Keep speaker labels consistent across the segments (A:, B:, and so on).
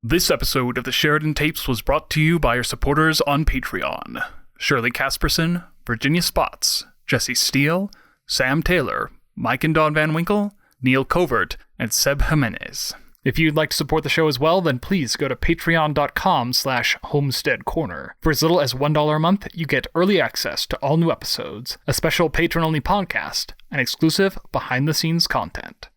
A: This episode of the Sheridan Tapes was brought to you by our supporters on Patreon. Shirley Casperson, Virginia Spots, Jesse Steele, Sam Taylor, Mike and Don Van Winkle, Neil Covert, and Seb Jimenez. If you'd like to support the show as well, then please go to patreon.com/homesteadcorner. For as little as $1 a month, you get early access to all new episodes, a special patron-only podcast, and exclusive behind-the-scenes content.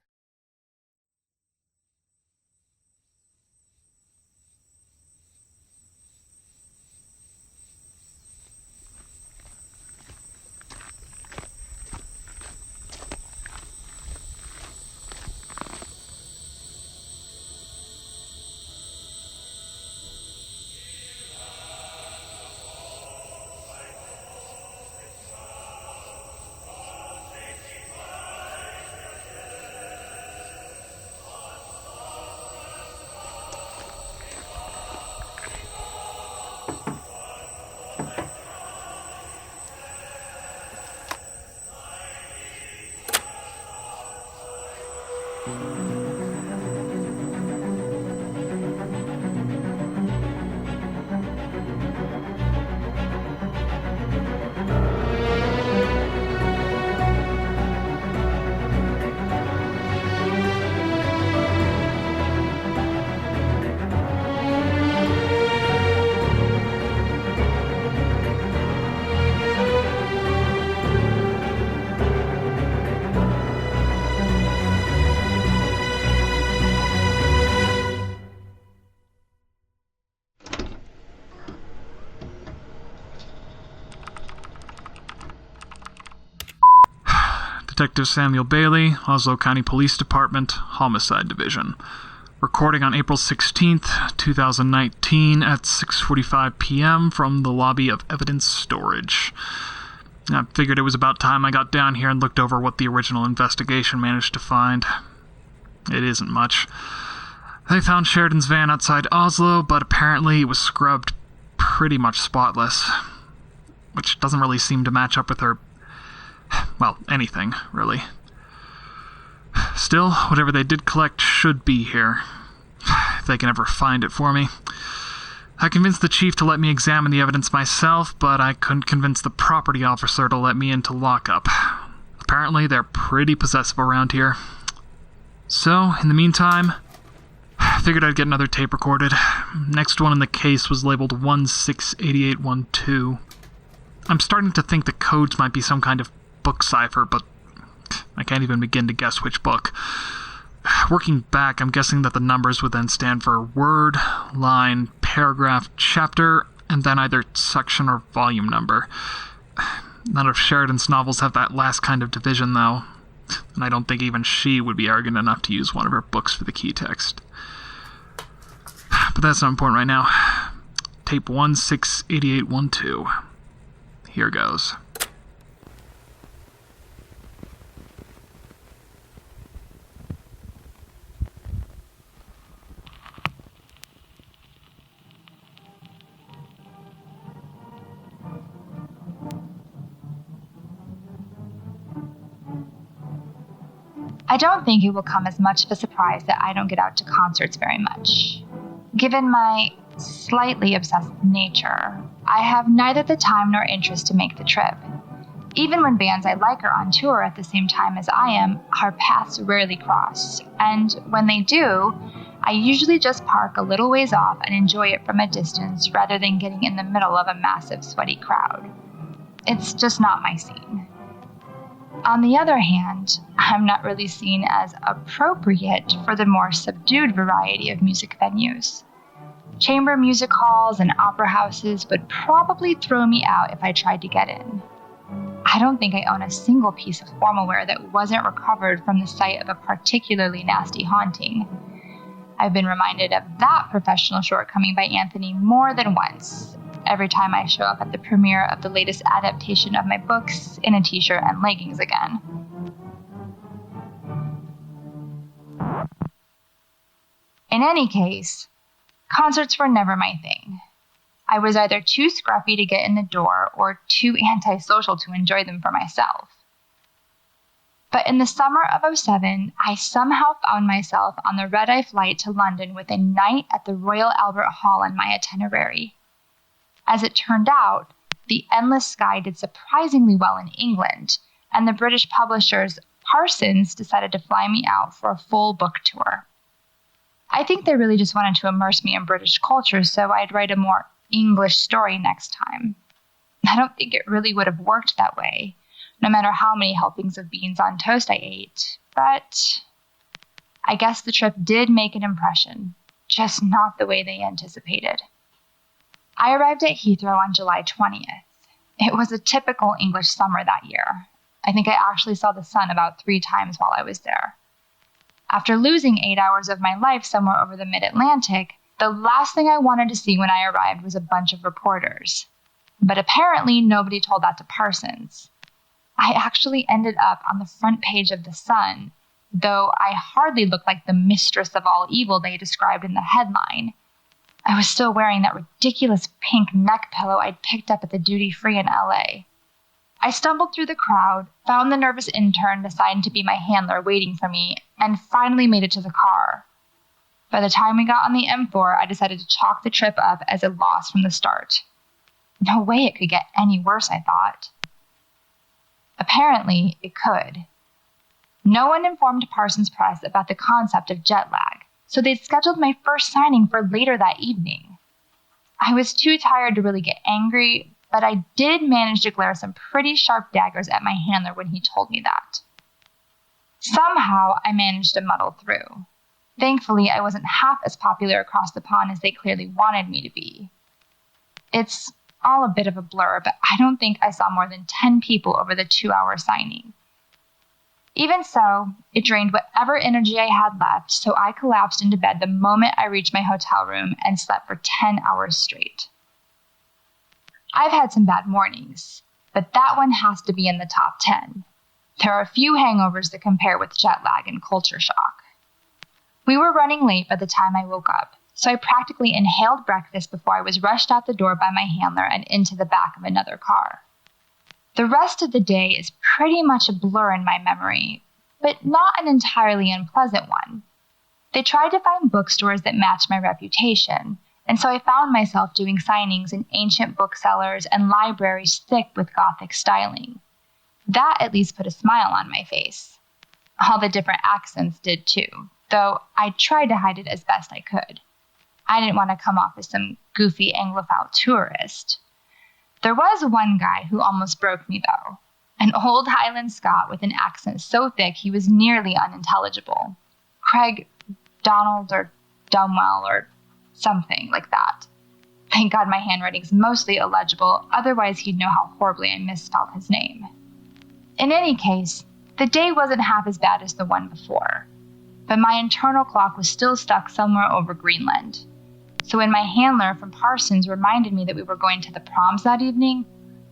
A: Detective Samuel Bailey, Oslow County Police Department, Homicide Division. Recording on April 16th, 2019 at 6:45 p.m. from the lobby of Evidence Storage. I figured it was about time I got down here and looked over what the original investigation managed to find. It isn't much. They found Sheridan's van outside Oslo, but apparently it was scrubbed pretty much spotless, which doesn't really seem to match up with her. Well, anything, really. Still, whatever they did collect should be here. If they can ever find it for me. I convinced the chief to let me examine the evidence myself, but I couldn't convince the property officer to let me into lockup. Apparently, they're pretty possessive around here. So, in the meantime, I figured I'd get another tape recorded. Next one in the case was labeled 168812. I'm starting to think the codes might be some kind of book cipher, but I can't even begin to guess which book. Working back, I'm guessing that the numbers would then stand for word, line, paragraph, chapter, and then either section or volume number. None of Sheridan's novels have that last kind of division, though, and I don't think even she would be arrogant enough to use one of her books for the key text. But that's not important right now. Tape 168812. Here goes.
B: I don't think it will come as much of a surprise that I don't get out to concerts very much. Given my slightly obsessive nature, I have neither the time nor interest to make the trip. Even when bands I like are on tour at the same time as I am, our paths rarely cross, and when they do, I usually just park a little ways off and enjoy it from a distance rather than getting in the middle of a massive sweaty crowd. It's just not my scene. On the other hand, I'm not really seen as appropriate for the more subdued variety of music venues. Chamber music halls and opera houses would probably throw me out if I tried to get in. I don't think I own a single piece of formal wear that wasn't recovered from the site of a particularly nasty haunting. I've been reminded of that professional shortcoming by Anthony more than once, every time I show up at the premiere of the latest adaptation of my books in a t-shirt and leggings again. In any case, concerts were never my thing. I was either too scruffy to get in the door or too antisocial to enjoy them for myself. But in the summer of '07, I somehow found myself on the red-eye flight to London with a night at the Royal Albert Hall in my itinerary. As it turned out, The Endless Sky did surprisingly well in England, and the British publishers Parsons decided to fly me out for a full book tour. I think they really just wanted to immerse me in British culture so I'd write a more English story next time. I don't think it really would have worked that way, no matter how many helpings of beans on toast I ate, but I guess the trip did make an impression, just not the way they anticipated. I arrived at Heathrow on July 20th. It was a typical English summer that year. I think I actually saw the sun about 3 times while I was there. After losing 8 hours of my life somewhere over the mid-Atlantic, the last thing I wanted to see when I arrived was a bunch of reporters. But apparently nobody told that to Parsons. I actually ended up on the front page of The Sun, though I hardly looked like the mistress of all evil they described in the headline. I was still wearing that ridiculous pink neck pillow I'd picked up at the duty-free in LA. I stumbled through the crowd, found the nervous intern assigned to be my handler waiting for me, and finally made it to the car. By the time we got on the M4, I decided to chalk the trip up as a loss from the start. No way it could get any worse, I thought. Apparently, it could. No one informed Parsons Press about the concept of jet lag, so they'd scheduled my first signing for later that evening. I was too tired to really get angry, but I did manage to glare some pretty sharp daggers at my handler when he told me that. Somehow, I managed to muddle through. Thankfully, I wasn't half as popular across the pond as they clearly wanted me to be. It's all a bit of a blur, but I don't think I saw more than 10 people over the 2-hour signing. Even so, it drained whatever energy I had left, so I collapsed into bed the moment I reached my hotel room and slept for 10 hours straight. I've had some bad mornings, but that one has to be in the top 10. There are a few hangovers that compare with jet lag and culture shock. We were running late by the time I woke up, so I practically inhaled breakfast before I was rushed out the door by my handler and into the back of another car. The rest of the day is pretty much a blur in my memory, but not an entirely unpleasant one. They tried to find bookstores that matched my reputation, and so I found myself doing signings in ancient booksellers and libraries thick with Gothic styling. That at least put a smile on my face. All the different accents did too, though I tried to hide it as best I could. I didn't want to come off as some goofy Anglophile tourist. There was one guy who almost broke me, though. An old Highland Scot with an accent so thick he was nearly unintelligible. Craig Donald or Dumwell or something like that. Thank God my handwriting's mostly illegible, otherwise he'd know how horribly I misspelled his name. In any case, the day wasn't half as bad as the one before, but my internal clock was still stuck somewhere over Greenland. So when my handler from Parsons reminded me that we were going to the proms that evening,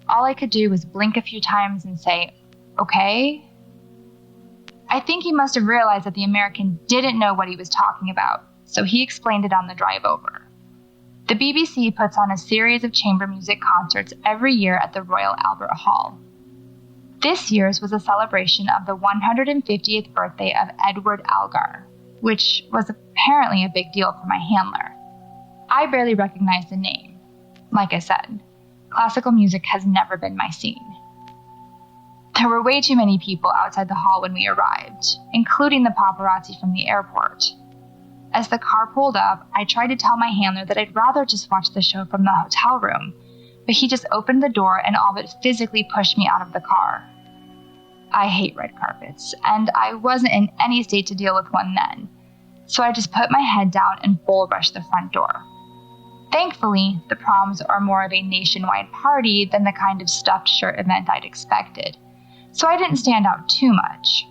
B: all I could do was blink a few times and say, okay? I think he must have realized that the American didn't know what he was talking about, so he explained it on the drive over. The BBC puts on a series of chamber music concerts every year at the Royal Albert Hall. This year's was a celebration of the 150th birthday of Edward Algar, which was apparently a big deal for my handler. I barely recognized the name. Like I said, classical music has never been my scene. There were way too many people outside the hall when we arrived, including the paparazzi from the airport. As the car pulled up, I tried to tell my handler that I'd rather just watch the show from the hotel room, but he just opened the door and all but physically pushed me out of the car. I hate red carpets, and I wasn't in any state to deal with one then, so I just put my head down and bull rushed the front door. Thankfully, the proms are more of a nationwide party than the kind of stuffed shirt event I'd expected, so I didn't stand out too much.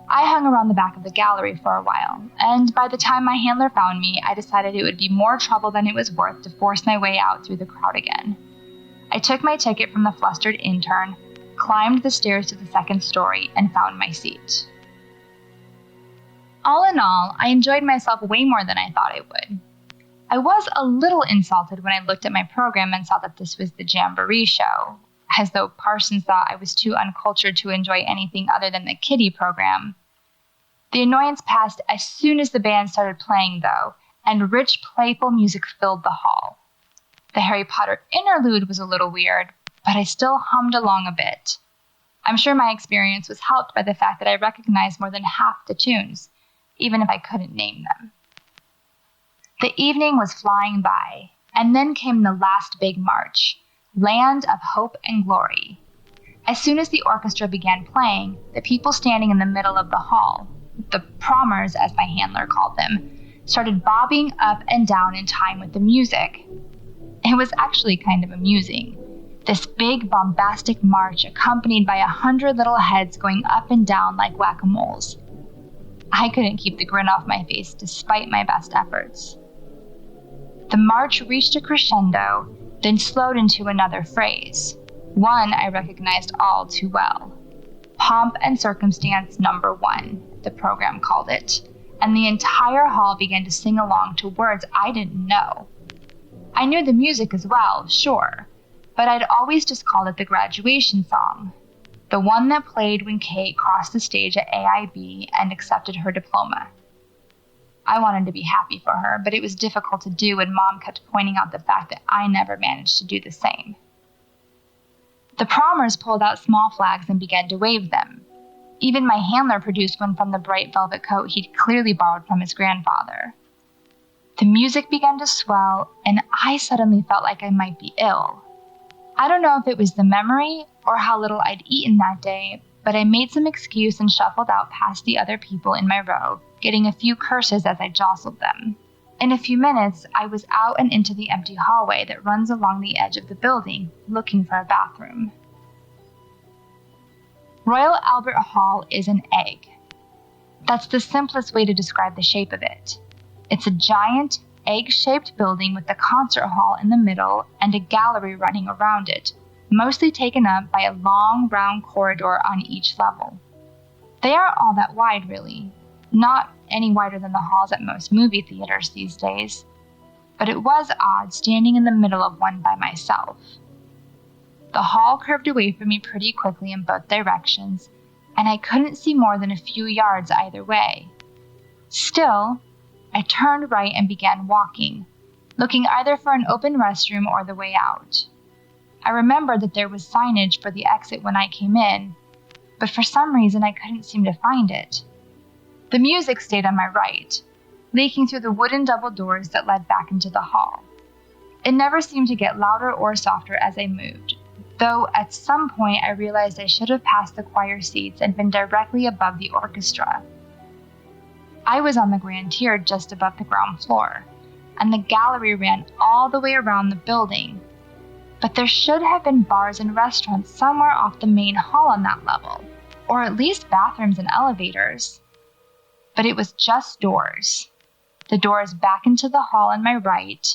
B: I hung around the back of the gallery for a while, and by the time my handler found me, I decided it would be more trouble than it was worth to force my way out through the crowd again. I took my ticket from the flustered intern, climbed the stairs to the second story, and found my seat. All in all, I enjoyed myself way more than I thought I would. I was a little insulted when I looked at my program and saw that this was the Jamboree show. as though Parsons thought I was too uncultured to enjoy anything other than the kiddie program. The annoyance passed as soon as the band started playing, though, and rich, playful music filled the hall. The Harry Potter interlude was a little weird, but I still hummed along a bit. I'm sure my experience was helped by the fact that I recognized more than half the tunes, even if I couldn't name them. The evening was flying by, and then came the last big march, Land of Hope and Glory. As soon as the orchestra began playing, the people standing in the middle of the hall, the promers as my handler called them, started bobbing up and down in time with the music. It was actually kind of amusing. This big bombastic march accompanied by 100 little heads going up and down like whack-a-moles. I couldn't keep the grin off my face despite my best efforts. The march reached a crescendo, then slowed into another phrase, one I recognized all too well. Pomp and Circumstance Number 1, the program called it, and the entire hall began to sing along to words I didn't know. I knew the music as well, sure, but I'd always just called it the graduation song, the one that played when Kate crossed the stage at AIB and accepted her diploma. I wanted to be happy for her, but it was difficult to do when Mom kept pointing out the fact that I never managed to do the same. The promers pulled out small flags and began to wave them. Even my handler produced one from the bright velvet coat he'd clearly borrowed from his grandfather. The music began to swell, and I suddenly felt like I might be ill. I don't know if it was the memory or how little I'd eaten that day, but I made some excuse and shuffled out past the other people in my row, getting a few curses as I jostled them. In a few minutes, I was out and into the empty hallway that runs along the edge of the building, looking for a bathroom. Royal Albert Hall is an egg. That's the simplest way to describe the shape of it. It's a giant, egg-shaped building with the concert hall in the middle and a gallery running around it, mostly taken up by a long, round corridor on each level. They aren't all that wide, really. Not any wider than the halls at most movie theaters these days. But it was odd standing in the middle of one by myself. The hall curved away from me pretty quickly in both directions, and I couldn't see more than a few yards either way. Still, I turned right and began walking, looking either for an open restroom or the way out. I remembered that there was signage for the exit when I came in, but for some reason I couldn't seem to find it. The music stayed on my right, leaking through the wooden double doors that led back into the hall. It never seemed to get louder or softer as I moved, though at some point I realized I should have passed the choir seats and been directly above the orchestra. I was on the grand tier just above the ground floor, and the gallery ran all the way around the building. But there should have been bars and restaurants somewhere off the main hall on that level, or at least bathrooms and elevators. But it was just doors. The doors back into the hall on my right,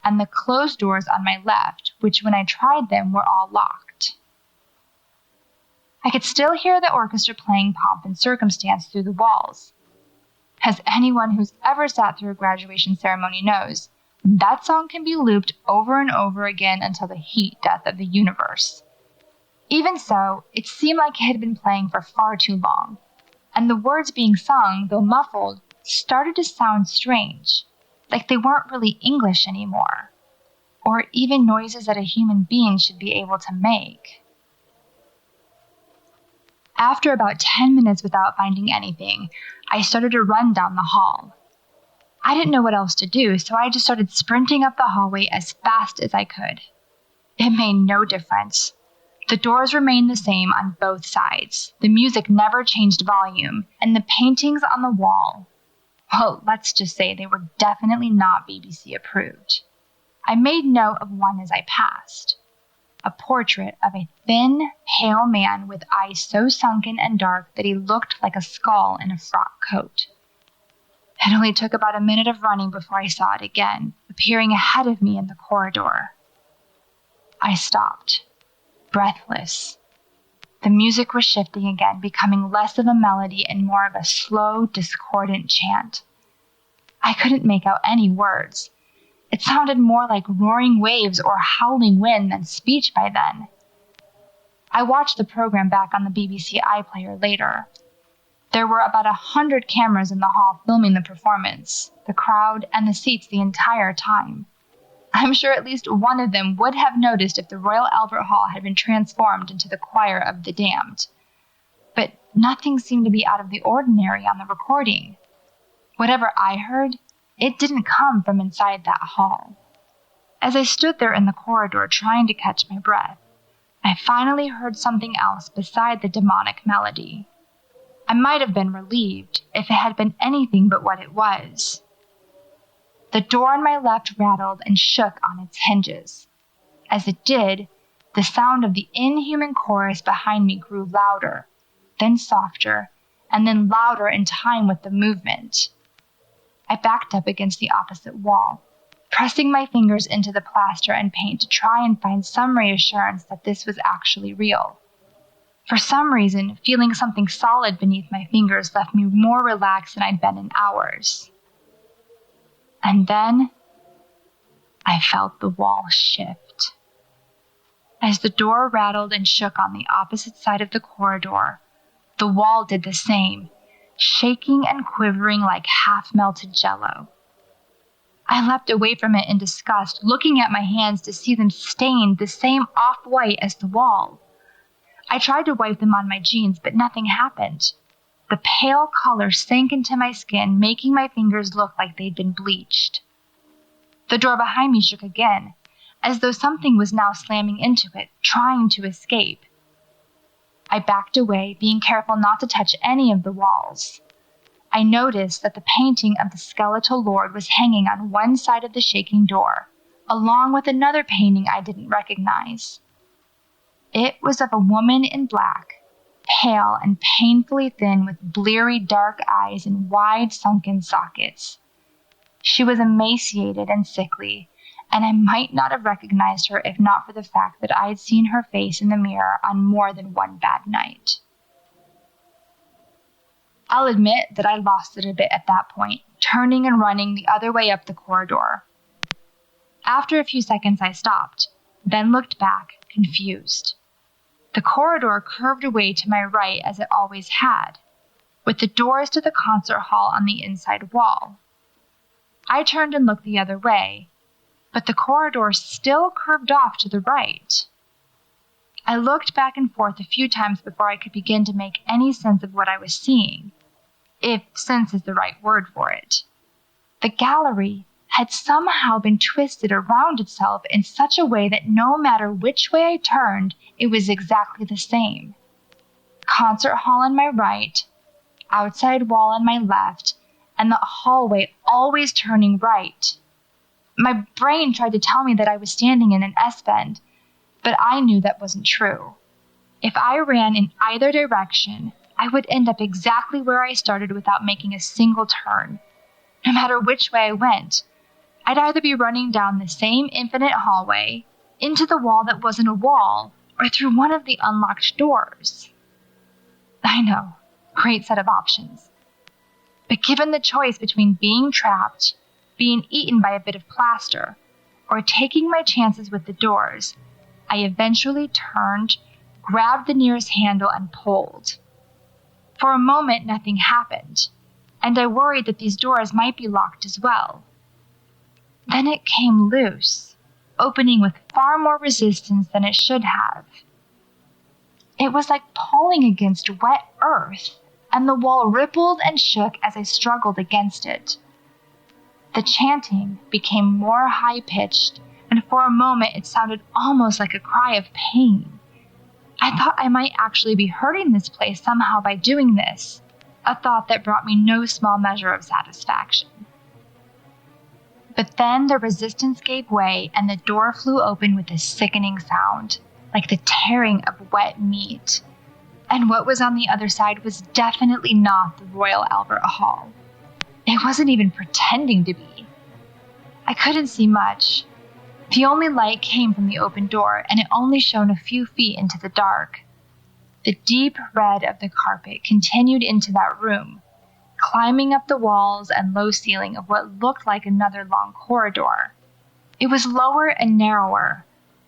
B: and the closed doors on my left, which when I tried them were all locked. I could still hear the orchestra playing Pomp and Circumstance through the walls. As anyone who's ever sat through a graduation ceremony knows, that song can be looped over and over again until the heat death of the universe. Even so, it seemed like it had been playing for far too long, and the words being sung, though muffled, started to sound strange, like they weren't really English anymore, or even noises that a human being should be able to make. After about 10 minutes without finding anything, I started to run down the hall. I didn't know what else to do, so I just started sprinting up the hallway as fast as I could. It made no difference. The doors remained the same on both sides. The music never changed volume, and the paintings on the wall, well, let's just say they were definitely not BBC approved. I made note of one as I passed. A portrait of a thin, pale man with eyes so sunken and dark that he looked like a skull in a frock coat. It only took about a minute of running before I saw it again, appearing ahead of me in the corridor. I stopped, breathless. The music was shifting again, becoming less of a melody and more of a slow, discordant chant. I couldn't make out any words. It sounded more like roaring waves or howling wind than speech by then. I watched the program back on the BBC iPlayer later. There were about 100 cameras in the hall filming the performance, the crowd, and the seats the entire time. I'm sure at least one of them would have noticed if the Royal Albert Hall had been transformed into the choir of the damned. But nothing seemed to be out of the ordinary on the recording. Whatever I heard, it didn't come from inside that hall. As I stood there in the corridor trying to catch my breath, I finally heard something else beside the demonic melody. I might have been relieved if it had been anything but what it was. The door on my left rattled and shook on its hinges. As it did, the sound of the inhuman chorus behind me grew louder, then softer, and then louder in time with the movement. I backed up against the opposite wall, pressing my fingers into the plaster and paint to try and find some reassurance that this was actually real. For some reason, feeling something solid beneath my fingers left me more relaxed than I'd been in hours. And then, I felt the wall shift. As the door rattled and shook on the opposite side of the corridor, the wall did the same, shaking and quivering like half-melted jello. I leapt away from it in disgust, looking at my hands to see them stained the same off-white as the wall. I tried to wipe them on my jeans, but nothing happened. The pale color sank into my skin, making my fingers look like they'd been bleached. The door behind me shook again, as though something was now slamming into it, trying to escape. I backed away, being careful not to touch any of the walls. I noticed that the painting of the skeletal lord was hanging on one side of the shaking door, along with another painting I didn't recognize. It was of a woman in black, pale and painfully thin with bleary dark eyes and wide sunken sockets. She was emaciated and sickly, and I might not have recognized her if not for the fact that I'd seen her face in the mirror on more than one bad night. I'll admit that I lost it a bit at that point, turning and running the other way up the corridor. After a few seconds I stopped, then looked back, confused. The corridor curved away to my right as it always had, with the doors to the concert hall on the inside wall. I turned and looked the other way, but the corridor still curved off to the right. I looked back and forth a few times before I could begin to make any sense of what I was seeing, if sense is the right word for it. The gallery had somehow been twisted around itself in such a way that no matter which way I turned, it was exactly the same. Concert hall on my right, outside wall on my left, and the hallway always turning right. My brain tried to tell me that I was standing in an S-bend, but I knew that wasn't true. If I ran in either direction, I would end up exactly where I started without making a single turn. No matter which way I went, I'd either be running down the same infinite hallway, into the wall that wasn't a wall, or through one of the unlocked doors. I know, great set of options. But given the choice between being trapped, being eaten by a bit of plaster, or taking my chances with the doors, I eventually turned, grabbed the nearest handle, and pulled. For a moment, nothing happened, and I worried that these doors might be locked as well. Then it came loose, opening with far more resistance than it should have. It was like pulling against wet earth, and the wall rippled and shook as I struggled against it. The chanting became more high-pitched, and for a moment it sounded almost like a cry of pain. I thought I might actually be hurting this place somehow by doing this, a thought that brought me no small measure of satisfaction. But then the resistance gave way and the door flew open with a sickening sound, like the tearing of wet meat. And what was on the other side was definitely not the Royal Albert Hall. It wasn't even pretending to be. I couldn't see much. The only light came from the open door, and it only shone a few feet into the dark. The deep red of the carpet continued into that room, climbing up the walls and low ceiling of what looked like another long corridor. It was lower and narrower,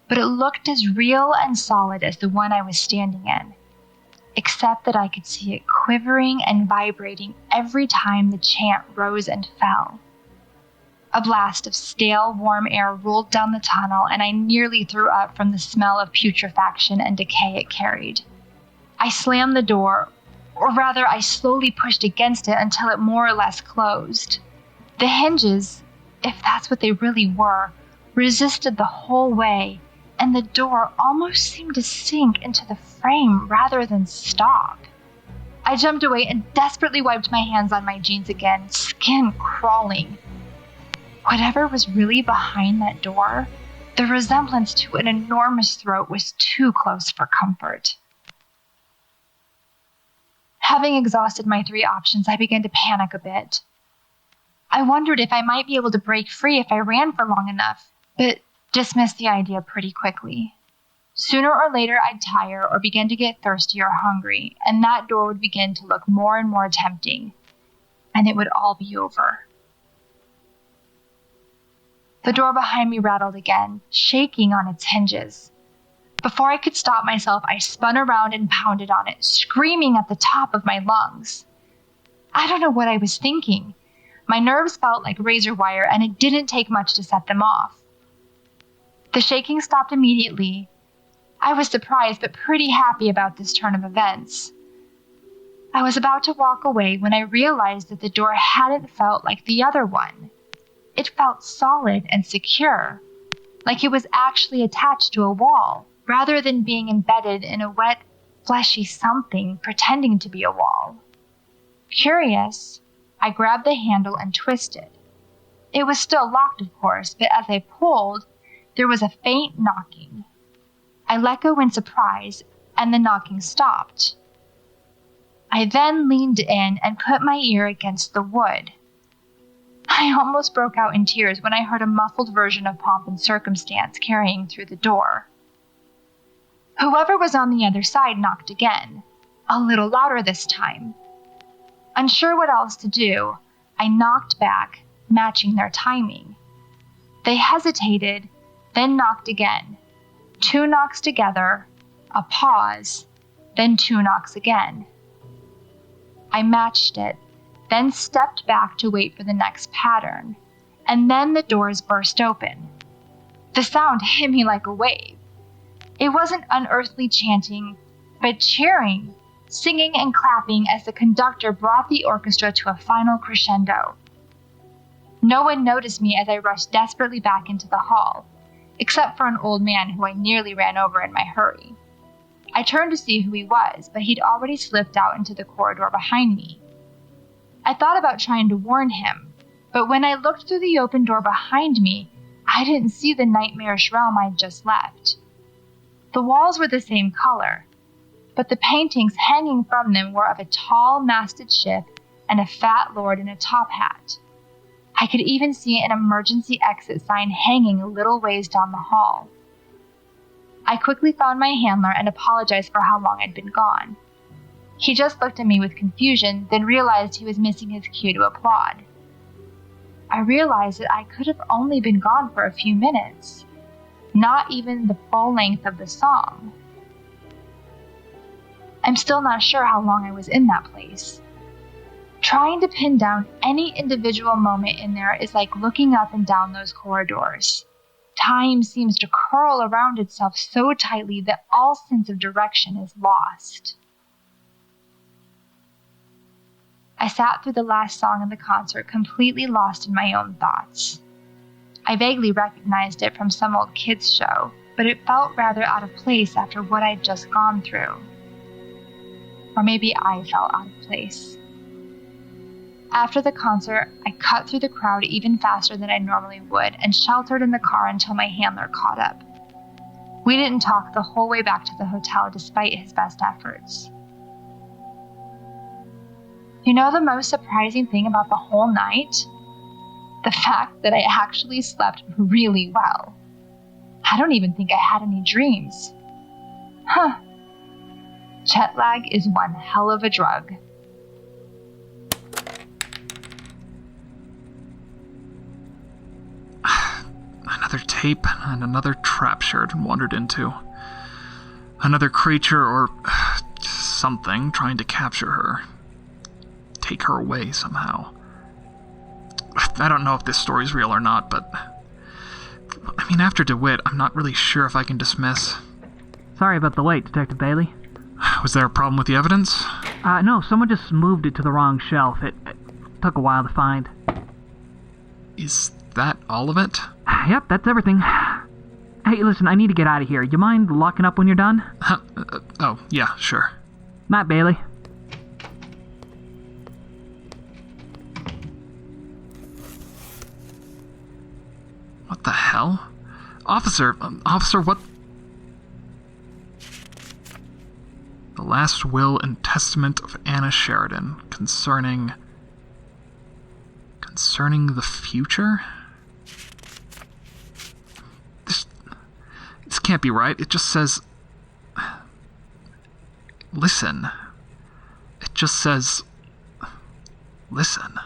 B: but it looked as real and solid as the one I was standing in, except that I could see it quivering and vibrating every time the chant rose and fell. A blast of stale, warm air rolled down the tunnel, and I nearly threw up from the smell of putrefaction and decay it carried. I slammed the door, or rather, I slowly pushed against it until it more or less closed. The hinges, if that's what they really were, resisted the whole way, and the door almost seemed to sink into the frame rather than stop. I jumped away and desperately wiped my hands on my jeans again, skin crawling. Whatever was really behind that door, the resemblance to an enormous throat was too close for comfort. Having exhausted my 3 options, I began to panic a bit. I wondered if I might be able to break free if I ran for long enough, but dismissed the idea pretty quickly. Sooner or later, I'd tire or begin to get thirsty or hungry, and that door would begin to look more and more tempting, and it would all be over. The door behind me rattled again, shaking on its hinges. Before I could stop myself, I spun around and pounded on it, screaming at the top of my lungs. I don't know what I was thinking. My nerves felt like razor wire, and it didn't take much to set them off. The shaking stopped immediately. I was surprised but pretty happy about this turn of events. I was about to walk away when I realized that the door hadn't felt like the other one. It felt solid and secure, like it was actually attached to a wall, rather than being embedded in a wet, fleshy something pretending to be a wall. Curious, I grabbed the handle and twisted. It was still locked, of course, but as I pulled, there was a faint knocking. I let go in surprise, and the knocking stopped. I then leaned in and put my ear against the wood. I almost broke out in tears when I heard a muffled version of Pomp and Circumstance carrying through the door. Whoever was on the other side knocked again, a little louder this time. Unsure what else to do, I knocked back, matching their timing. They hesitated, then knocked again. 2 knocks together, a pause, then 2 knocks again. I matched it, then stepped back to wait for the next pattern, and then the doors burst open. The sound hit me like a wave. It wasn't unearthly chanting, but cheering, singing and clapping as the conductor brought the orchestra to a final crescendo. No one noticed me as I rushed desperately back into the hall, except for an old man who I nearly ran over in my hurry. I turned to see who he was, but he'd already slipped out into the corridor behind me. I thought about trying to warn him, but when I looked through the open door behind me, I didn't see the nightmarish realm I'd just left. The walls were the same color, but the paintings hanging from them were of a tall, masted ship and a fat lord in a top hat. I could even see an emergency exit sign hanging a little ways down the hall. I quickly found my handler and apologized for how long I'd been gone. He just looked at me with confusion, then realized he was missing his cue to applaud. I realized that I could have only been gone for a few minutes, not even the full length of the song. I'm still not sure how long I was in that place. Trying to pin down any individual moment in there is like looking up and down those corridors. Time seems to curl around itself so tightly that all sense of direction is lost. I sat through the last song of the concert completely lost in my own thoughts. I vaguely recognized it from some old kids' show, but it felt rather out of place after what I'd just gone through. Or maybe I felt out of place. After the concert, I cut through the crowd even faster than I normally would and sheltered in the car until my handler caught up. We didn't talk the whole way back to the hotel despite his best efforts. You know the most surprising thing about the whole night? The fact that I actually slept really well. I don't even think I had any dreams. Jet lag is one hell of a drug.
A: Another Another tape and another trap Sheridan wandered into. Another creature or something trying to capture her. Take her away somehow. I don't know if this story's real or not, but... I mean, after DeWitt, I'm not really sure if I can dismiss.
C: Sorry about the wait, Detective Bailey.
A: Was there a problem with the evidence?
C: No, someone just moved it to the wrong shelf. It took a while to find.
A: Is that all of it?
C: Yep, that's everything. Hey, listen, I need to get out of here. You mind locking up when you're done?
A: Oh, yeah, sure.
C: Night, Bailey.
A: What the hell? Officer, what? The last will and testament of Anna Sheridan concerning the future? This can't be right. It just says... Listen. It just says... Listen.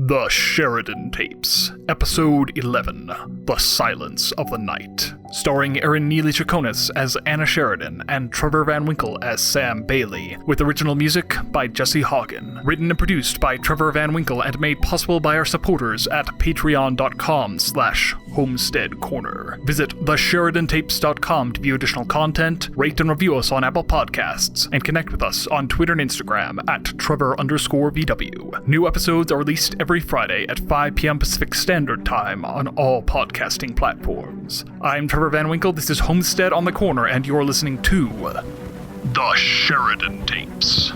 D: The Sheridan Tapes, Episode 11, The Silence of the Night, starring Erin Neely Chaconis as Anna Sheridan and Trevor Van Winkle as Sam Bailey, with original music by Jesse Hagen, written and produced by Trevor Van Winkle and made possible by our supporters at patreon.com/Homestead Corner. Visit thesheridantapes.com to view additional content, rate and review us on Apple Podcasts, and connect with us on Twitter and Instagram at Trevor_VW. New episodes are released every Friday at 5 p.m. Pacific Standard Time on all podcasting platforms. I'm Trevor Van Winkle, this is Homestead on the Corner, and you're listening to The Sheridan Tapes.